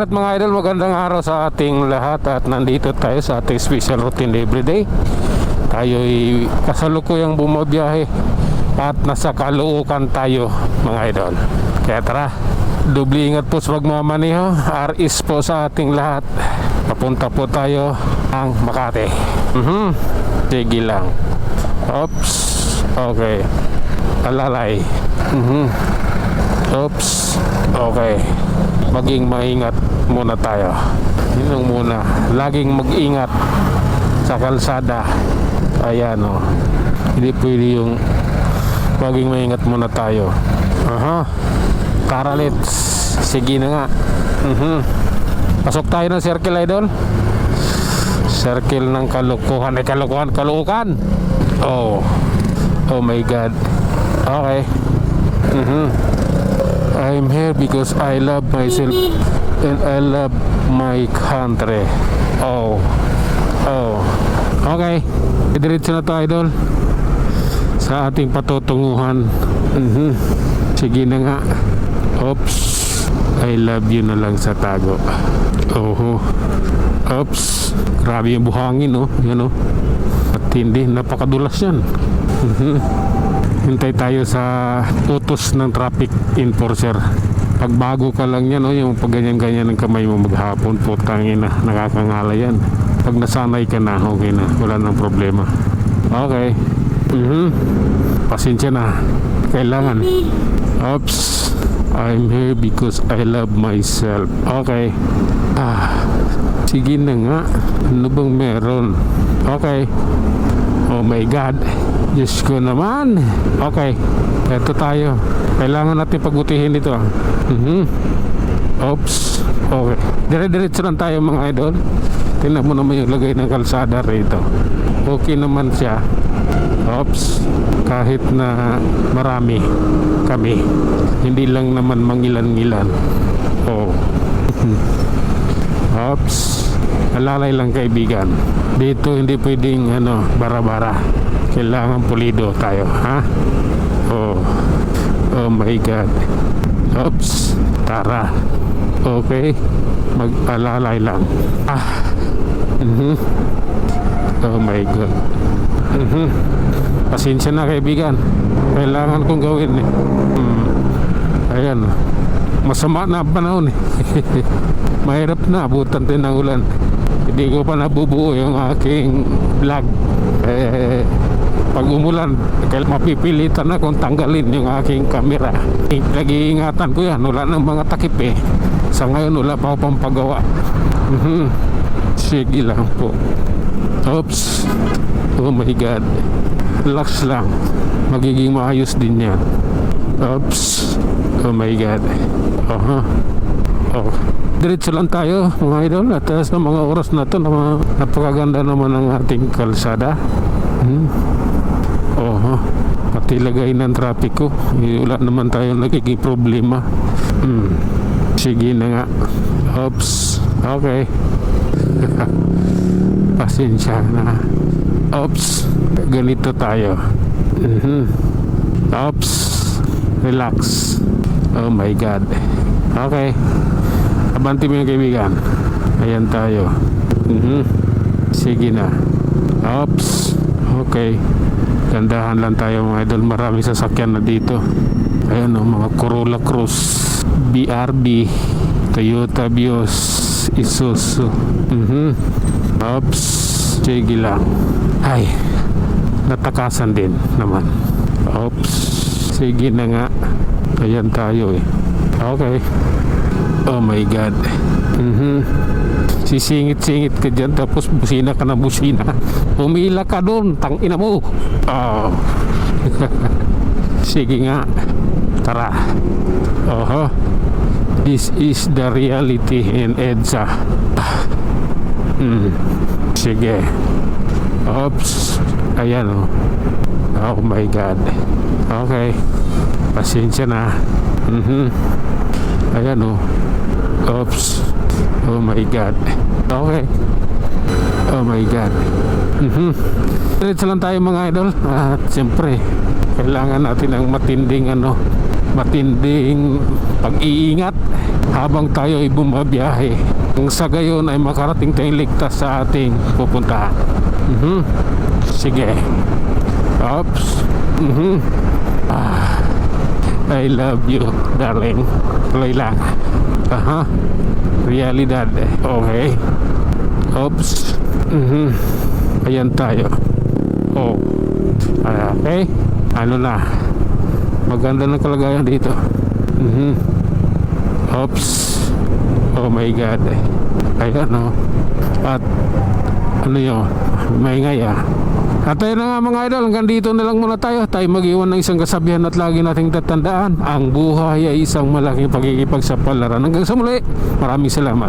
at mga idol, magandang araw sa ating lahat. At nandito tayo sa ating special routine everyday. Tayo'y kasalukuyang bumabiyahe at nasa Caloocan tayo mga idol. Kaya tara, doble ingat po sa pagmamaneho. RS po sa ating lahat. Papunta po tayo ang Makati. Sige lang. Oops. Okay. Alalay. Oops. Okay. Maging maingat muna tayo. Yun muna. Laging mag-ingat sa kalsada. Ayan o. Hindi pwede yung maging maingat muna tayo. Karalits. Sige na nga. Pasok tayo ng circle, idol. Circle ng Caloocan. Caloocan. Oh my God. Okay. I'm here because I love myself and I love my country. Okay. Diretso na to, idol, sa ating patutunguhan. Sige na nga. Oops. I love you na lang sa tago. Oops. Grabe yung buhangin, oh. Yan, oh. At hindi, napakadulas yan. Hintay tayo sa utos ng traffic enforcer. Pagbago ka lang yan, oh, yung pag ganyan-ganyan ng kamay mo maghapon, putangin na, nakakangala yan. Pag nasanay ka na, okay na, wala nang problema. Okay. Pasensya na. Kailangan. Oops. I'm here because I love myself. Okay. Sige na nga. Ano bang meron? Okay. Oh my God. Diyos ko naman. Okay. Ito tayo. Kailangan natin pagutihin ito. Oops. Okay. Dire-diretso lang tayo mga idol. Tingnan mo naman yung lagay ng kalsada rito. Okay naman siya. Oops. Kahit na marami kami, hindi lang naman mangilan-ngilan. Oops. Alalay lang, kaibigan. Dito hindi pwedeng bara-bara. Kailangan pulido tayo, ha? Oh my God. Oops. Tara. Okay. Mag-alalay lang. Oh my God. Pasensya na, kaibigan. Kailangan kong gawin eh. Ayan. Masama na ang panahon eh. Mahirap na, abutan din ng ulan. Hindi ko pa nabubuo yung aking vlog. Pag umulan, kaya mapipilitan na kung tanggalin yung aking camera. Nag-iingatan ko yan, wala ng mga takip eh. Sa ngayon wala pa akong pagawa. Sige lang po. Oops. Oh my God. Relax lang. Magiging maayos din yan. Oops. Oh my God. Diretso lang tayo mga idol. At sa mga oras na ito, napakaganda naman ang ating kalsada. Pati lagay ng trapiko, wala naman tayong nagiging problema. Sige na nga. Oops. Okay. Pasensya na. Oops. Ganito tayo. Oops. Relax. Oh my God. Okay. Abanti mo yung kaibigan. Ayan tayo. Sige na. Oops. Okay. Gandahan lang tayo mga idol. Marami sasakyan na dito. Ayan mga Corolla Cross, BRB, Toyota Vios, Isuzu. Oops. Sige lang. Ay, natakasan din naman. Oops. Sige na nga. Ayan tayo eh. Okay. Oh my God. Sisingit-singit ka dyan, tapos busina ka na busina. Pumila ka doon, tangina mo. Sige nga. Tara. This is the reality in EDSA. Sige. Oops. Ayan oh my God. Okay. Pasensya na. Ayan Oops. Oh my God. Okay. Oh my God. Diretso lang tayo mga idol. At siyempre kailangan natin ng matinding matinding pag-iingat habang tayo ay bumabiyahe. Ang sa gayon ay makarating tayong ligtas sa ating pupuntahan. Sige. Oops. I love you, darling. Tuloy lang. Realidad. Okay. Oops. Ayan tayo. Oh. Okay. Ano na? Maganda ng kalagayan dito. Oops. Oh my God. Ayan o. At ano yun? Maingay At ayun na nga mga idol, hanggang dito na lang muna tayo. Tayo mag-iwan ng isang kasabihan at lagi nating tatandaan, ang buhay ay isang malaking pagkikipagsapalaran. Hanggang sa muli, maraming salamat.